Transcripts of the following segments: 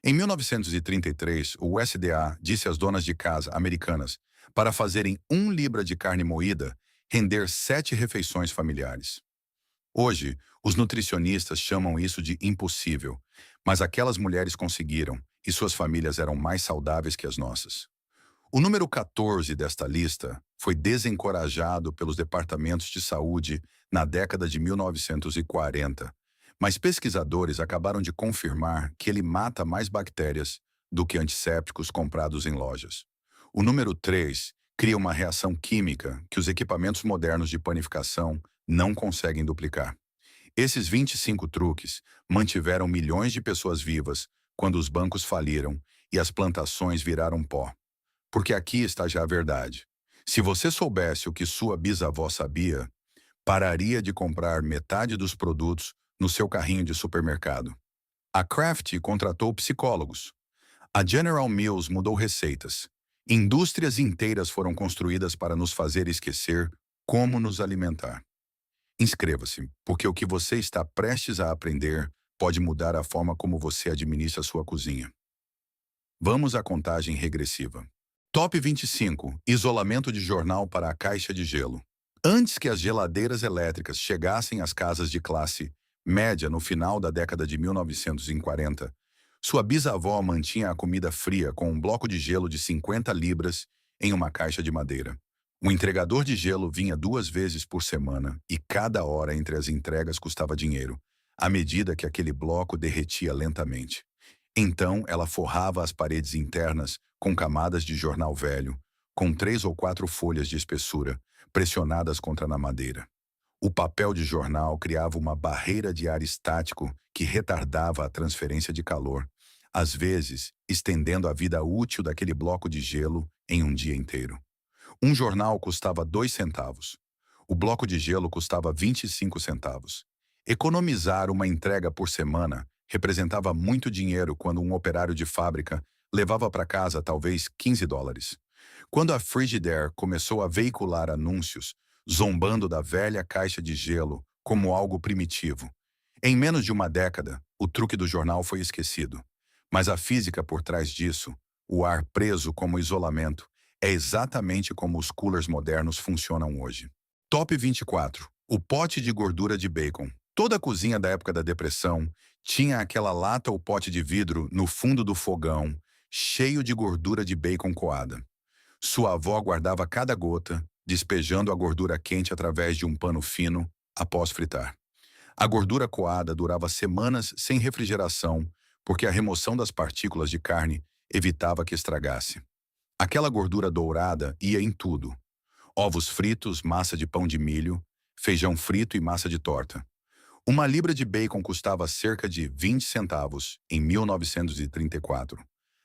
Em 1933, o USDA disse às donas de casa americanas para fazerem 1 libra de carne moída render 7 refeições familiares. Hoje, os nutricionistas chamam isso de impossível, mas aquelas mulheres conseguiram e suas famílias eram mais saudáveis que as nossas. O número 14 desta lista foi desencorajado pelos departamentos de saúde na década de 1940, mas pesquisadores acabaram de confirmar que ele mata mais bactérias do que antissépticos comprados em lojas. O número 3 cria uma reação química que os equipamentos modernos de panificação não conseguem duplicar. Esses 25 truques mantiveram milhões de pessoas vivas quando os bancos faliram e as plantações viraram pó. Porque aqui está já a verdade. Se você soubesse o que sua bisavó sabia, pararia de comprar metade dos produtos no seu carrinho de supermercado. A Kraft contratou psicólogos. A General Mills mudou receitas. Indústrias inteiras foram construídas para nos fazer esquecer como nos alimentar. Inscreva-se, porque o que você está prestes a aprender pode mudar a forma como você administra sua cozinha. Vamos à contagem regressiva. Top 25. Isolamento de jornal para a caixa de gelo. Antes que as geladeiras elétricas chegassem às casas de classe média no final da década de 1940, sua bisavó mantinha a comida fria com um bloco de gelo de 50 libras em uma caixa de madeira. O entregador de gelo vinha 2 vezes por semana e cada hora entre as entregas custava dinheiro, à medida que aquele bloco derretia lentamente. Então, ela forrava as paredes internas com camadas de jornal velho, com 3 ou 4 folhas de espessura, pressionadas contra na madeira. O papel de jornal criava uma barreira de ar estático que retardava a transferência de calor, às vezes estendendo a vida útil daquele bloco de gelo em um dia inteiro. Um jornal custava 2 centavos. O bloco de gelo custava 25 centavos. Economizar uma entrega por semana representava muito dinheiro quando um operário de fábrica levava para casa talvez 15 dólares. Quando a Frigidaire começou a veicular anúncios, zombando da velha caixa de gelo como algo primitivo, em menos de uma década, o truque do jornal foi esquecido. Mas a física por trás disso, o ar preso como isolamento, é exatamente como os coolers modernos funcionam hoje. Top 24. O pote de gordura de bacon. Toda a cozinha da época da depressão tinha aquela lata ou pote de vidro no fundo do fogão, cheio de gordura de bacon coada. Sua avó guardava cada gota, despejando a gordura quente através de um pano fino após fritar. A gordura coada durava semanas sem refrigeração, porque a remoção das partículas de carne evitava que estragasse. Aquela gordura dourada ia em tudo: ovos fritos, massa de pão de milho, feijão frito e massa de torta. 1 libra de bacon custava cerca de 20 centavos em 1934.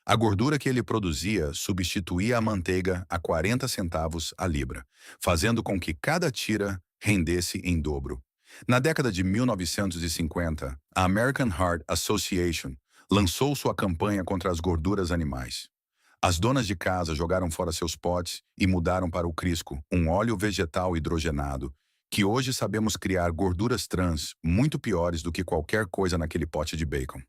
A gordura que ele produzia substituía a manteiga a 40 centavos a libra, fazendo com que cada tira rendesse em dobro. Na década de 1950, a American Heart Association lançou sua campanha contra as gorduras animais. As donas de casa jogaram fora seus potes e mudaram para o Crisco, um óleo vegetal hidrogenado, que hoje sabemos criar gorduras trans muito piores do que qualquer coisa naquele pote de bacon.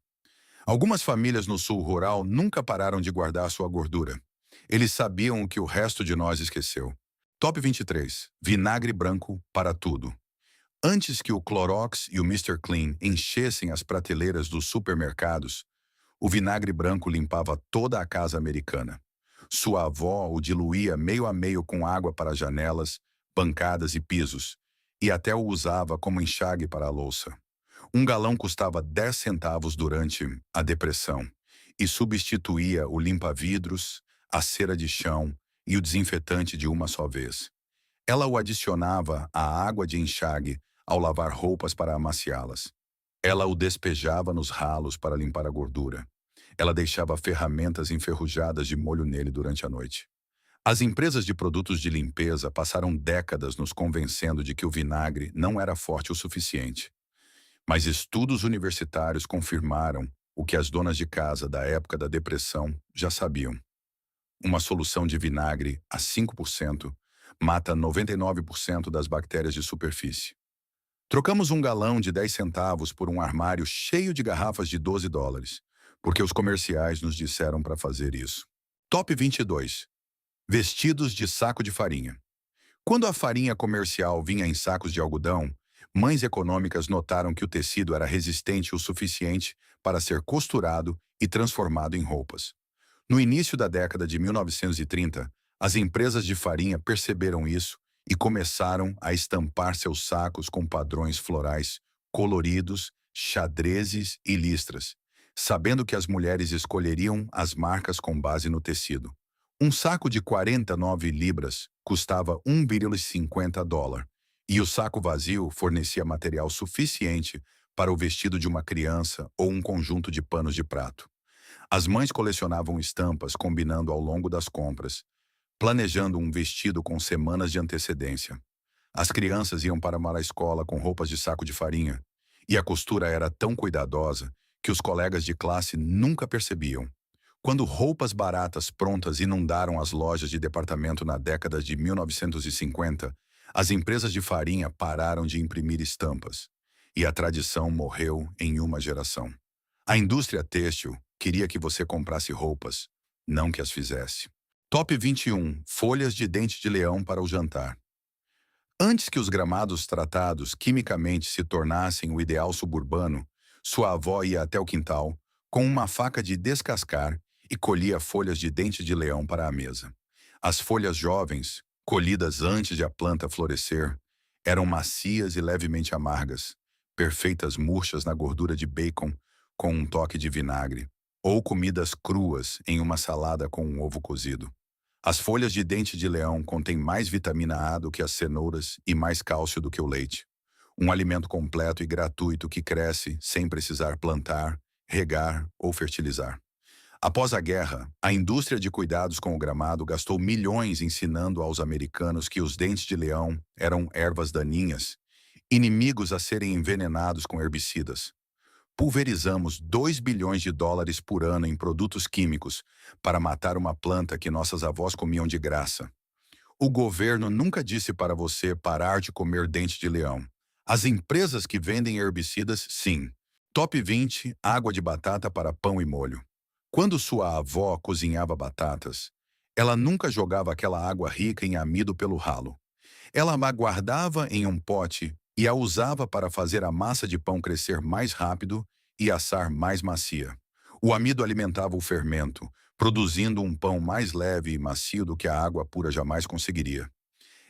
Algumas famílias no sul rural nunca pararam de guardar sua gordura. Eles sabiam o que o resto de nós esqueceu. Top 23. Vinagre branco para tudo. Antes que o Clorox e o Mister Clean enchessem as prateleiras dos supermercados, o vinagre branco limpava toda a casa americana. Sua avó o diluía meio a meio com água para janelas, bancadas e pisos, e até o usava como enxágue para a louça. 1 galão custava 10 centavos durante a depressão e substituía o limpa-vidros, a cera de chão e o desinfetante de uma só vez. Ela o adicionava à água de enxágue ao lavar roupas para amaciá-las. Ela o despejava nos ralos para limpar a gordura. Ela deixava ferramentas enferrujadas de molho nele durante a noite. As empresas de produtos de limpeza passaram décadas nos convencendo de que o vinagre não era forte o suficiente. Mas estudos universitários confirmaram o que as donas de casa da época da depressão já sabiam. Uma solução de vinagre a 5% mata 99% das bactérias de superfície. Trocamos 1 galão de 10 centavos por um armário cheio de garrafas de 12 dólares, porque os comerciais nos disseram para fazer isso. Top 22. Vestidos de saco de farinha. Quando a farinha comercial vinha em sacos de algodão, mães econômicas notaram que o tecido era resistente o suficiente para ser costurado e transformado em roupas. No início da década de 1930, as empresas de farinha perceberam isso e começaram a estampar seus sacos com padrões florais coloridos, xadrezes e listras, sabendo que as mulheres escolheriam as marcas com base no tecido. Um saco de 49 libras custava 1,50 dólares, e o saco vazio fornecia material suficiente para o vestido de uma criança ou um conjunto de panos de prato. As mães colecionavam estampas combinando ao longo das compras, planejando um vestido com semanas de antecedência. As crianças iam para a escola com roupas de saco de farinha, e a costura era tão cuidadosa que os colegas de classe nunca percebiam. Quando roupas baratas prontas inundaram as lojas de departamento na década de 1950, as empresas de farinha pararam de imprimir estampas, e a tradição morreu em uma geração. A indústria têxtil queria que você comprasse roupas, não que as fizesse. Top 21. Folhas de dente de leão para o jantar. Antes que os gramados tratados quimicamente se tornassem o ideal suburbano, sua avó ia até o quintal, com uma faca de descascar, e colhia folhas de dente de leão para a mesa. As folhas jovens, colhidas antes de a planta florescer, eram macias e levemente amargas, perfeitas murchas na gordura de bacon com um toque de vinagre, ou comidas cruas em uma salada com um ovo cozido. As folhas de dente de leão contêm mais vitamina A do que as cenouras e mais cálcio do que o leite. Um alimento completo e gratuito que cresce sem precisar plantar, regar ou fertilizar. Após a guerra, a indústria de cuidados com o gramado gastou milhões ensinando aos americanos que os dentes de leão eram ervas daninhas, inimigos a serem envenenados com herbicidas. Pulverizamos 2 bilhões de dólares por ano em produtos químicos para matar uma planta que nossas avós comiam de graça. O governo nunca disse para você parar de comer dente de leão. As empresas que vendem herbicidas, sim. Top 20. Água de batata para pão e molho. Quando sua avó cozinhava batatas, ela nunca jogava aquela água rica em amido pelo ralo. Ela a guardava em um pote e a usava para fazer a massa de pão crescer mais rápido e assar mais macia. O amido alimentava o fermento, produzindo um pão mais leve e macio do que a água pura jamais conseguiria.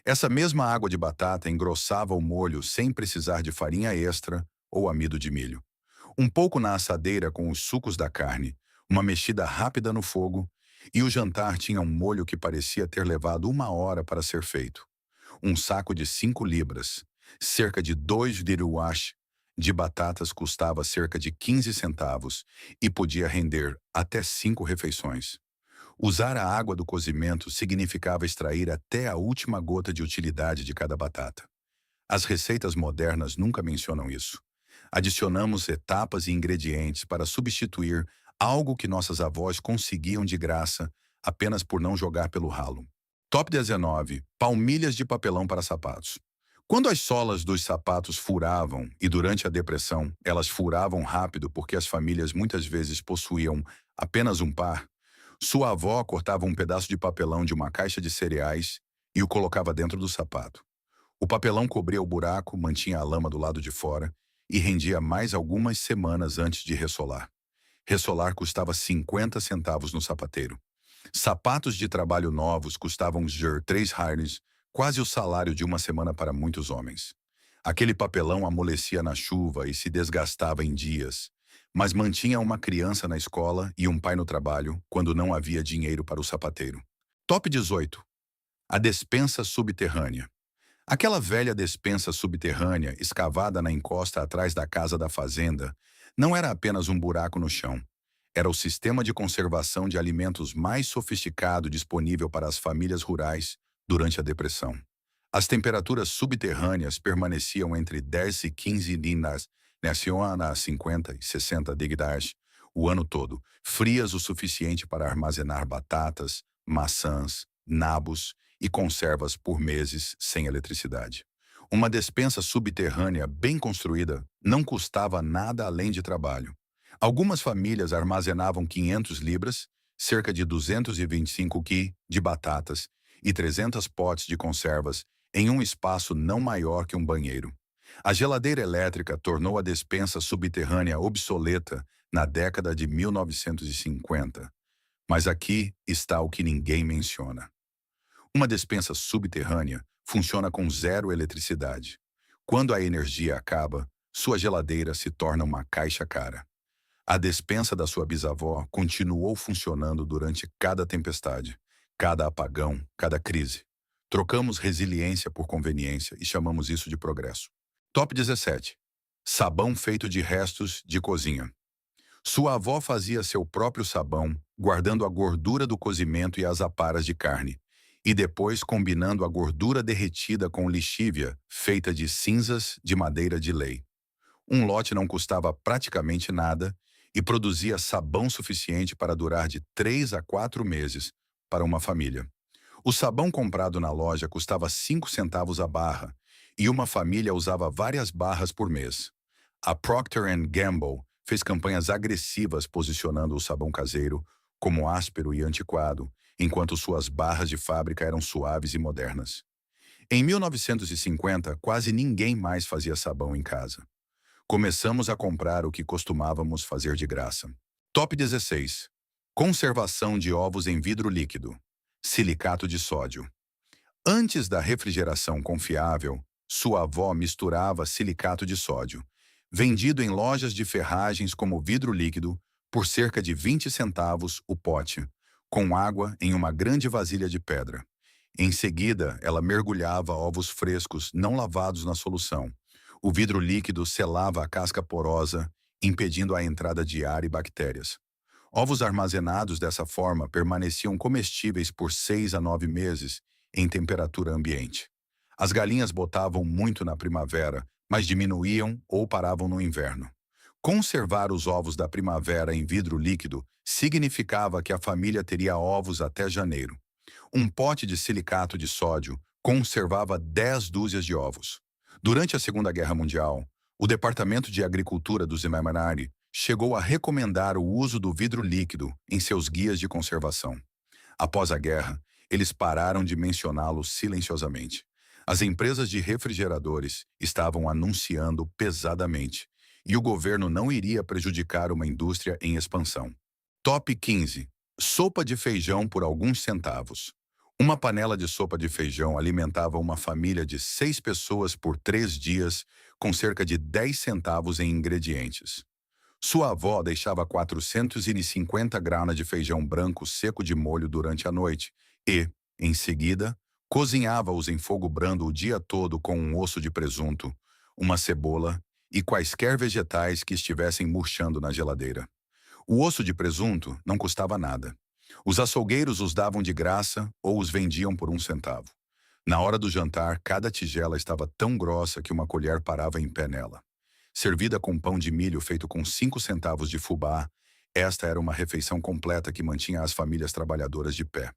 Essa mesma água de batata engrossava o molho sem precisar de farinha extra ou amido de milho. Um pouco na assadeira com os sucos da carne, uma mexida rápida no fogo, e o jantar tinha um molho que parecia ter levado 1 hora para ser feito. Um saco de 5 libras, cerca de 2 diruash, de batatas custava cerca de 15 centavos e podia render até 5 refeições. Usar a água do cozimento significava extrair até a última gota de utilidade de cada batata. As receitas modernas nunca mencionam isso. Adicionamos etapas e ingredientes para substituir algo que nossas avós conseguiam de graça apenas por não jogar pelo ralo. Top 19. Palmilhas de papelão para sapatos. Quando as solas dos sapatos furavam, e durante a depressão elas furavam rápido porque as famílias muitas vezes possuíam apenas um par, sua avó cortava um pedaço de papelão de uma caixa de cereais e o colocava dentro do sapato. O papelão cobria o buraco, mantinha a lama do lado de fora e rendia mais algumas semanas antes de ressolar. Ressolar custava 50 centavos no sapateiro. Sapatos de trabalho novos custavam 3 harnes, quase o salário de uma semana para muitos homens. Aquele papelão amolecia na chuva e se desgastava em dias, mas mantinha uma criança na escola e um pai no trabalho quando não havia dinheiro para o sapateiro. Top 18. A despensa subterrânea. Aquela velha despensa subterrânea, escavada na encosta atrás da casa da fazenda, não era apenas um buraco no chão. Era o sistema de conservação de alimentos mais sofisticado disponível para as famílias rurais durante a depressão. As temperaturas subterrâneas permaneciam entre 10 e 15 dinas, a 50 e 60 degrees o ano todo, frias o suficiente para armazenar batatas, maçãs, nabos e conservas por meses sem eletricidade. Uma despensa subterrânea bem construída não custava nada além de trabalho. Algumas famílias armazenavam 500 libras, cerca de 225 kg de batatas e 300 potes de conservas em um espaço não maior que um banheiro. A geladeira elétrica tornou a despensa subterrânea obsoleta na década de 1950. Mas aqui está o que ninguém menciona. Uma despensa subterrânea funciona com zero eletricidade. Quando a energia acaba, sua geladeira se torna uma caixa cara. A despensa da sua bisavó continuou funcionando durante cada tempestade, cada apagão, cada crise. Trocamos resiliência por conveniência e chamamos isso de progresso. Top 17. Sabão feito de restos de cozinha. Sua avó fazia seu próprio sabão, guardando a gordura do cozimento e as aparas de carne, e depois combinando a gordura derretida com lixívia, feita de cinzas de madeira de lei. Um lote não custava praticamente nada e produzia sabão suficiente para durar de 3 a 4 meses para uma família. O sabão comprado na loja custava 5 centavos a barra e uma família usava várias barras por mês. A Procter Gamble fez campanhas agressivas posicionando o sabão caseiro como áspero e antiquado, enquanto suas barras de fábrica eram suaves e modernas. Em 1950, quase ninguém mais fazia sabão em casa. Começamos a comprar o que costumávamos fazer de graça. Top 16. Conservação de ovos em vidro líquido. Silicato de sódio. Antes da refrigeração confiável, sua avó misturava silicato de sódio, vendido em lojas de ferragens como vidro líquido, por cerca de 20 centavos o pote, com água em uma grande vasilha de pedra. Em seguida, ela mergulhava ovos frescos não lavados na solução. O vidro líquido selava a casca porosa, impedindo a entrada de ar e bactérias. Ovos armazenados dessa forma permaneciam comestíveis por 6 a 9 meses em temperatura ambiente. As galinhas botavam muito na primavera, mas diminuíam ou paravam no inverno. Conservar os ovos da primavera em vidro líquido significava que a família teria ovos até janeiro. Um pote de silicato de sódio conservava 10 dúzias de ovos. Durante a Segunda Guerra Mundial, o Departamento de Agricultura do Zimbabwe chegou a recomendar o uso do vidro líquido em seus guias de conservação. Após a guerra, eles pararam de mencioná-lo silenciosamente. As empresas de refrigeradores estavam anunciando pesadamente, e o governo não iria prejudicar uma indústria em expansão. Top 15. Sopa de feijão por alguns centavos. Uma panela de sopa de feijão alimentava uma família de 6 pessoas por 3 dias, com cerca de 10 centavos em ingredientes. Sua avó deixava 450 gramas de feijão branco seco de molho durante a noite e, em seguida, cozinhava-os em fogo brando o dia todo com um osso de presunto, uma cebola e quaisquer vegetais que estivessem murchando na geladeira. O osso de presunto não custava nada. Os açougueiros os davam de graça ou os vendiam por 1 centavo. Na hora do jantar, cada tigela estava tão grossa que uma colher parava em pé nela. Servida com pão de milho feito com 5 centavos de fubá, esta era uma refeição completa que mantinha as famílias trabalhadoras de pé.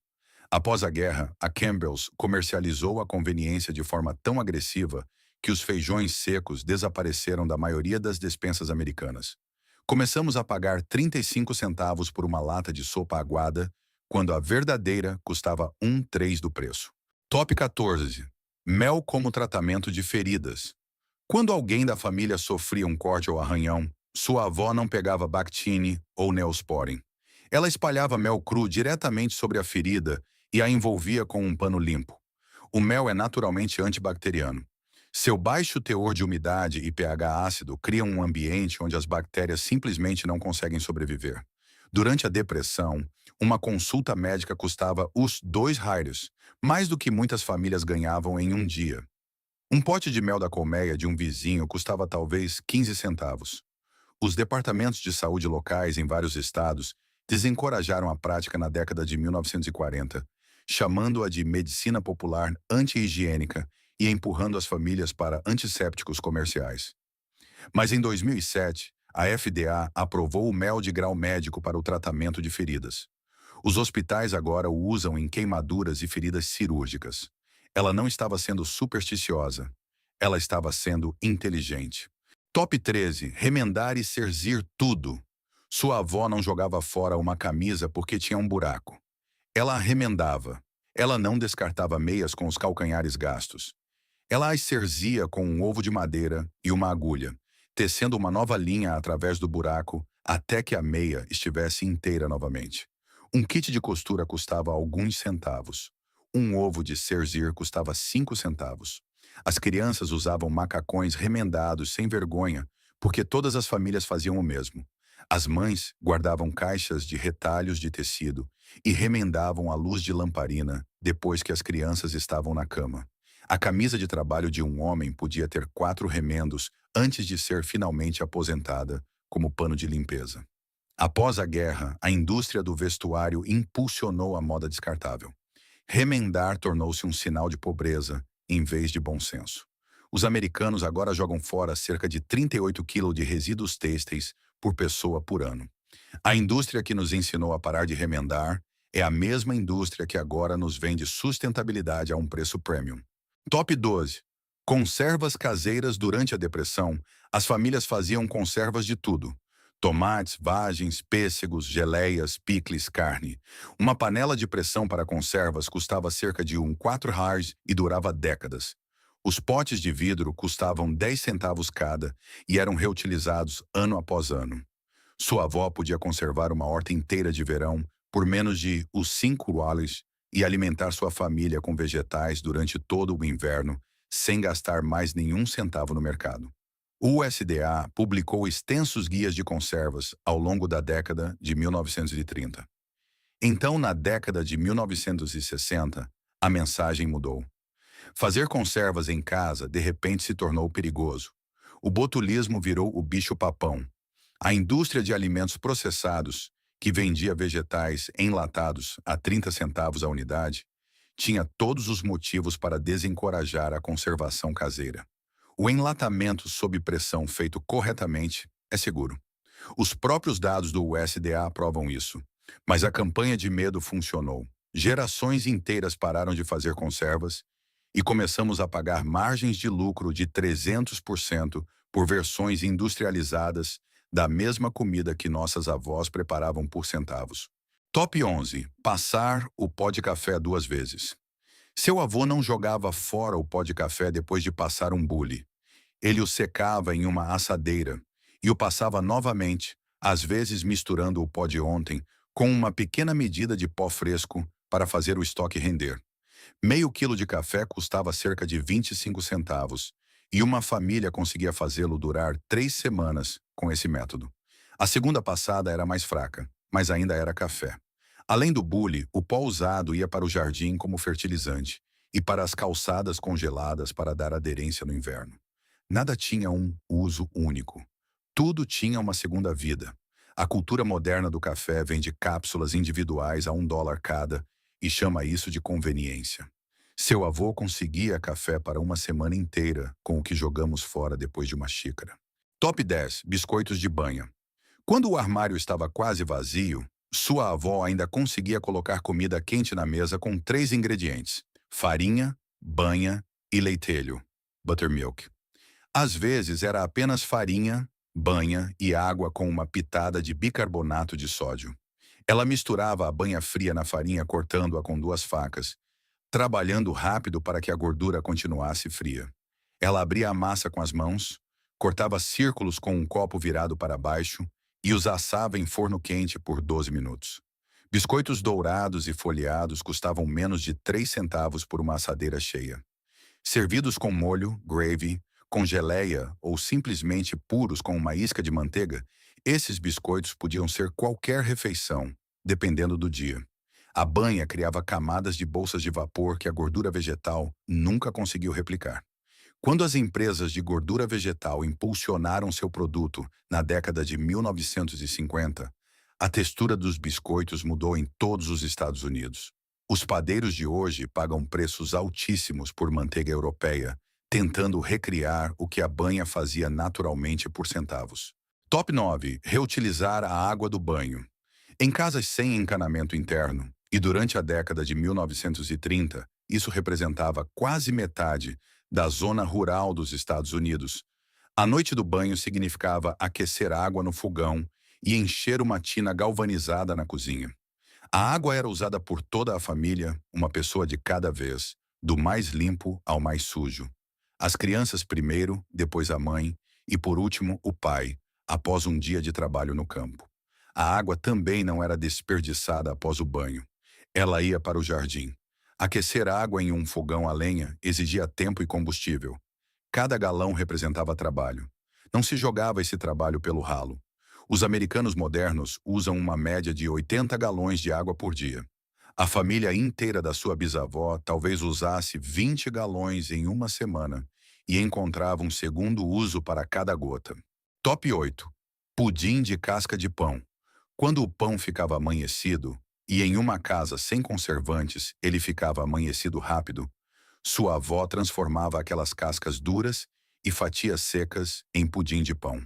Após a guerra, a Campbell's comercializou a conveniência de forma tão agressiva que os feijões secos desapareceram da maioria das despensas americanas. Começamos a pagar 35 centavos por uma lata de sopa aguada, quando a verdadeira custava 1/3 do preço. Top 14. Mel como tratamento de feridas. Quando alguém da família sofria um corte ou arranhão, sua avó não pegava Bactine ou Neosporin. Ela espalhava mel cru diretamente sobre a ferida e a envolvia com um pano limpo. O mel é naturalmente antibacteriano. Seu baixo teor de umidade e pH ácido criam um ambiente onde as bactérias simplesmente não conseguem sobreviver. Durante a depressão, uma consulta médica custava os $2, mais do que muitas famílias ganhavam em um dia. Um pote de mel da colmeia de um vizinho custava talvez 15 centavos. Os departamentos de saúde locais em vários estados desencorajaram a prática na década de 1940, chamando-a de medicina popular anti-higiênica e empurrando as famílias para antissépticos comerciais. Mas em 2007, a FDA aprovou o mel de grau médico para o tratamento de feridas. Os hospitais agora o usam em queimaduras e feridas cirúrgicas. Ela não estava sendo supersticiosa, ela estava sendo inteligente. Top 13. Remendar e serzir tudo. Sua avó não jogava fora uma camisa porque tinha um buraco. Ela a remendava. Ela não descartava meias com os calcanhares gastos. Ela as cerzia com um ovo de madeira e uma agulha, tecendo uma nova linha através do buraco até que a meia estivesse inteira novamente. Um kit de costura custava alguns centavos. Um ovo de cerzir custava 5 centavos. As crianças usavam macacões remendados sem vergonha, porque todas as famílias faziam o mesmo. As mães guardavam caixas de retalhos de tecido e remendavam à luz de lamparina depois que as crianças estavam na cama. A camisa de trabalho de um homem podia ter 4 remendos antes de ser finalmente aposentada como pano de limpeza. Após a guerra, a indústria do vestuário impulsionou a moda descartável. Remendar tornou-se um sinal de pobreza, em vez de bom senso. Os americanos agora jogam fora cerca de 38 quilos de resíduos têxteis por pessoa por ano. A indústria que nos ensinou a parar de remendar é a mesma indústria que agora nos vende sustentabilidade a um preço premium. Top 12. Conservas caseiras durante a depressão. As famílias faziam conservas de tudo. Tomates, vagens, pêssegos, geleias, picles, carne. Uma panela de pressão para conservas custava cerca de R$ 4 e durava décadas. Os potes de vidro custavam 10 centavos cada e eram reutilizados ano após ano. Sua avó podia conservar uma horta inteira de verão por menos de os US$ 5 e alimentar sua família com vegetais durante todo o inverno, sem gastar mais nenhum centavo no mercado. O USDA publicou extensos guias de conservas ao longo da década de 1930. Então, na década de 1960, a mensagem mudou. Fazer conservas em casa, de repente, se tornou perigoso. O botulismo virou o bicho-papão. A indústria de alimentos processados, que vendia vegetais enlatados a 30 centavos a unidade, tinha todos os motivos para desencorajar a conservação caseira. O enlatamento sob pressão feito corretamente é seguro. Os próprios dados do USDA provam isso. Mas a campanha de medo funcionou. Gerações inteiras pararam de fazer conservas e começamos a pagar margens de lucro de 300% por versões industrializadas da mesma comida que nossas avós preparavam por centavos. Top 11. Passar o pó de café 2 vezes. Seu avô não jogava fora o pó de café depois de passar um bule. Ele o secava em uma assadeira e o passava novamente, às vezes misturando o pó de ontem com uma pequena medida de pó fresco para fazer o estoque render. Meio quilo de café custava cerca de 25 centavos e uma família conseguia fazê-lo durar 3 semanas com esse método. A segunda passada era mais fraca, mas ainda era café. Além do bule, o pó usado ia para o jardim como fertilizante e para as calçadas congeladas para dar aderência no inverno. Nada tinha um uso único. Tudo tinha uma segunda vida. A cultura moderna do café vende cápsulas individuais a $1 cada e chama isso de conveniência. Seu avô conseguia café para uma semana inteira com o que jogamos fora depois de uma xícara. Top 10. Biscoitos de banha. Quando o armário estava quase vazio, sua avó ainda conseguia colocar comida quente na mesa com 3 ingredientes: farinha, banha e leitelho, buttermilk. Às vezes era apenas farinha, banha e água com uma pitada de bicarbonato de sódio. Ela misturava a banha fria na farinha cortando-a com 2 facas, trabalhando rápido para que a gordura continuasse fria. Ela abria a massa com as mãos, cortava círculos com um copo virado para baixo e os assava em forno quente por 12 minutos. Biscoitos dourados e folheados custavam menos de 3 centavos por uma assadeira cheia. Servidos com molho, gravy, com geleia ou simplesmente puros com uma isca de manteiga, esses biscoitos podiam ser qualquer refeição, dependendo do dia. A banha criava camadas de bolsas de vapor que a gordura vegetal nunca conseguiu replicar. Quando as empresas de gordura vegetal impulsionaram seu produto na década de 1950, a textura dos biscoitos mudou em todos os Estados Unidos. Os padeiros de hoje pagam preços altíssimos por manteiga europeia, tentando recriar o que a banha fazia naturalmente por centavos. Top 9. Reutilizar a água do banho. Em casas sem encanamento interno, e durante a década de 1930, isso representava quase metade da zona rural dos Estados Unidos. A noite do banho significava aquecer água no fogão e encher uma tina galvanizada na cozinha. A água era usada por toda a família, uma pessoa de cada vez, do mais limpo ao mais sujo. As crianças primeiro, depois a mãe e, por último, o pai, após um dia de trabalho no campo. A água também não era desperdiçada após o banho. Ela ia para o jardim. Aquecer a água em um fogão a lenha exigia tempo e combustível. Cada galão representava trabalho. Não se jogava esse trabalho pelo ralo. Os americanos modernos usam uma média de 80 galões de água por dia. A família inteira da sua bisavó talvez usasse 20 galões em uma semana e encontrava um segundo uso para cada gota. Top 8. Pudim de casca de pão. Quando o pão ficava amanhecido, e em uma casa sem conservantes ele ficava amanhecido rápido, sua avó transformava aquelas cascas duras e fatias secas em pudim de pão.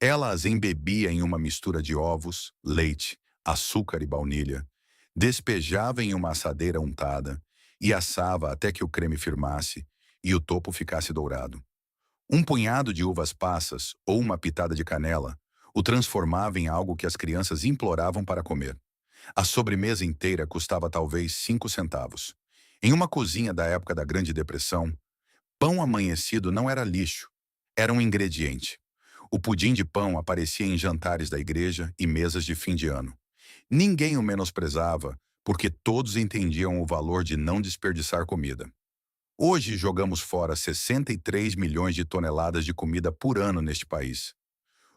Ela as embebia em uma mistura de ovos, leite, açúcar e baunilha, despejava em uma assadeira untada e assava até que o creme firmasse e o topo ficasse dourado. Um punhado de uvas passas ou uma pitada de canela o transformava em algo que as crianças imploravam para comer. A sobremesa inteira custava talvez 5 centavos. Em uma cozinha da época da Grande Depressão, pão amanhecido não era lixo, era um ingrediente. O pudim de pão aparecia em jantares da igreja e mesas de fim de ano. Ninguém o menosprezava, porque todos entendiam o valor de não desperdiçar comida. Hoje jogamos fora 63 milhões de toneladas de comida por ano neste país.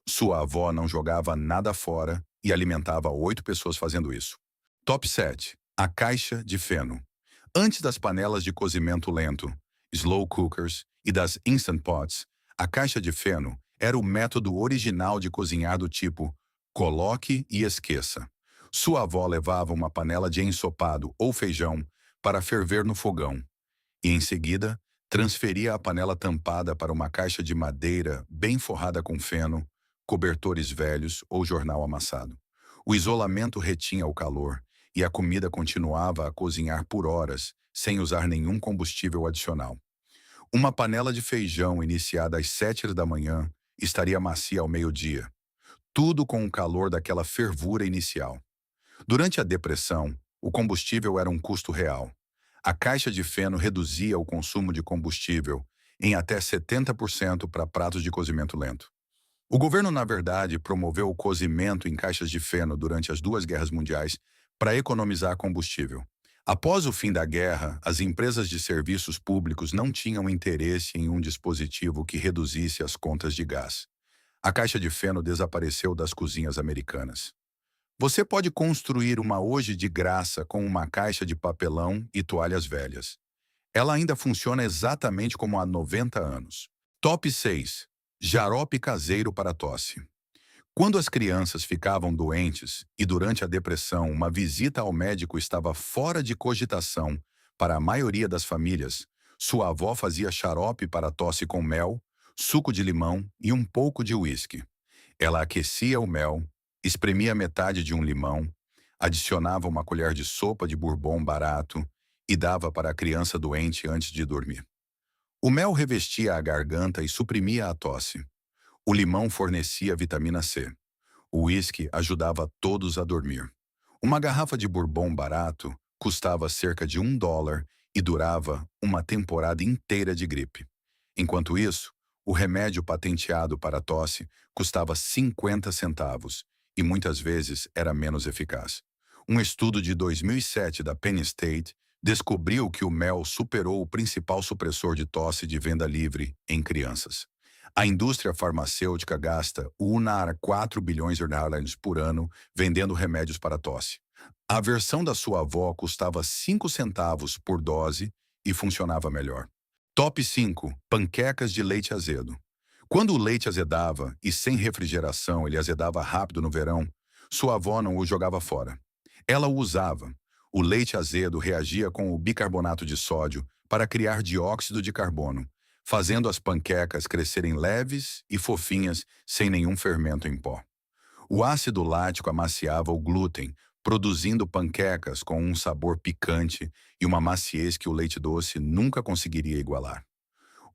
Sua avó não jogava nada fora e alimentava 8 pessoas fazendo isso. Top 7. A caixa de feno. Antes das panelas de cozimento lento, slow cookers e das Instant Pots, a caixa de feno era o método original de cozinhar do tipo coloque e esqueça. Sua avó levava uma panela de ensopado ou feijão para ferver no fogão e, em seguida, transferia a panela tampada para uma caixa de madeira bem forrada com feno, cobertores velhos ou jornal amassado. O isolamento retinha o calor e a comida continuava a cozinhar por horas, sem usar nenhum combustível adicional. Uma panela de feijão iniciada às 7 da manhã estaria macia ao meio-dia, tudo com o calor daquela fervura inicial. Durante a depressão, o combustível era um custo real. A caixa de feno reduzia o consumo de combustível em até 70% para pratos de cozimento lento. O governo, na verdade, promoveu o cozimento em caixas de feno durante as 2 guerras mundiais para economizar combustível. Após o fim da guerra, as empresas de serviços públicos não tinham interesse em um dispositivo que reduzisse as contas de gás. A caixa de feno desapareceu das cozinhas americanas. Você pode construir uma hoje de graça com uma caixa de papelão e toalhas velhas. Ela ainda funciona exatamente como há 90 anos. Top 6. Xarope caseiro para tosse. Quando as crianças ficavam doentes e durante a depressão uma visita ao médico estava fora de cogitação para a maioria das famílias, sua avó fazia xarope para tosse com mel, suco de limão e um pouco de uísque. Ela aquecia o mel, espremia metade de um limão, adicionava uma colher de sopa de bourbon barato e dava para a criança doente antes de dormir. O mel revestia a garganta e suprimia a tosse. O limão fornecia vitamina C. O uísque ajudava todos a dormir. Uma garrafa de bourbon barato custava cerca de $1 e durava uma temporada inteira de gripe. Enquanto isso, o remédio patenteado para a tosse custava 50 centavos e muitas vezes era menos eficaz. Um estudo de 2007 da Penn State descobriu que o mel superou o principal supressor de tosse de venda livre em crianças. A indústria farmacêutica gasta UNAR 4 bilhões de dólares por ano vendendo remédios para tosse. A versão da sua avó custava 5 centavos por dose e funcionava melhor. Top 5. Panquecas de leite azedo. Quando o leite azedava, e sem refrigeração ele azedava rápido no verão, sua avó não o jogava fora. Ela o usava. O leite azedo reagia com o bicarbonato de sódio para criar dióxido de carbono, fazendo as panquecas crescerem leves e fofinhas sem nenhum fermento em pó. O ácido lático amaciava o glúten, produzindo panquecas com um sabor picante e uma maciez que o leite doce nunca conseguiria igualar.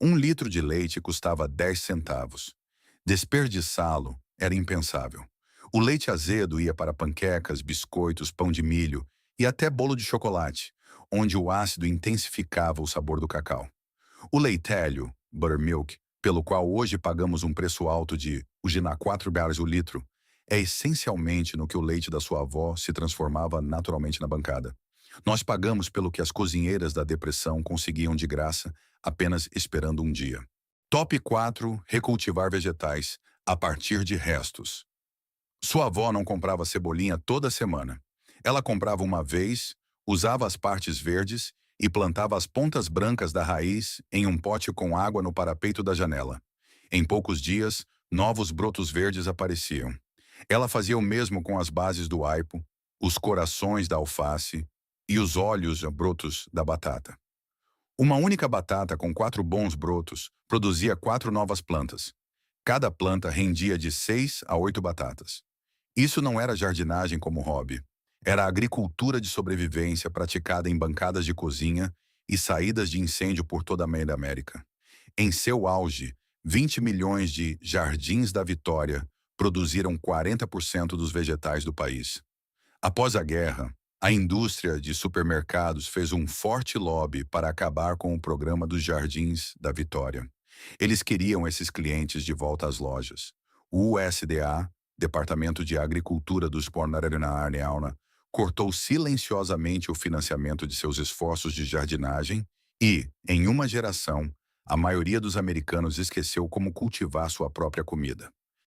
1 litro de leite custava 10 centavos. Desperdiçá-lo era impensável. O leite azedo ia para panquecas, biscoitos, pão de milho e até bolo de chocolate, onde o ácido intensificava o sabor do cacau. O leitélio, buttermilk, pelo qual hoje pagamos um preço alto de US$ 4 o litro, é essencialmente no que o leite da sua avó se transformava naturalmente na bancada. Nós pagamos pelo que as cozinheiras da depressão conseguiam de graça, apenas esperando um dia. Top 4: recultivar vegetais a partir de restos. Sua avó não comprava cebolinha toda semana. Ela comprava uma vez, usava as partes verdes e plantava as pontas brancas da raiz em um pote com água no parapeito da janela. Em poucos dias, novos brotos verdes apareciam. Ela fazia o mesmo com as bases do aipo, os corações da alface e os olhos brotos da batata. Uma única batata com 4 bons brotos produzia 4 novas plantas. Cada planta rendia de 6 a 8 batatas. Isso não era jardinagem como hobby. Era agricultura de sobrevivência praticada em bancadas de cozinha e saídas de incêndio por toda a América. Em seu auge, 20 milhões de Jardins da Vitória produziram 40% dos vegetais do país. Após a guerra, a indústria de supermercados fez um forte lobby para acabar com o programa dos Jardins da Vitória. Eles queriam esses clientes de volta às lojas. O USDA, Departamento de Agricultura dos Pornararinaarneauna, cortou silenciosamente o financiamento de seus esforços de jardinagem e, em uma geração, a maioria dos americanos esqueceu como cultivar sua própria comida.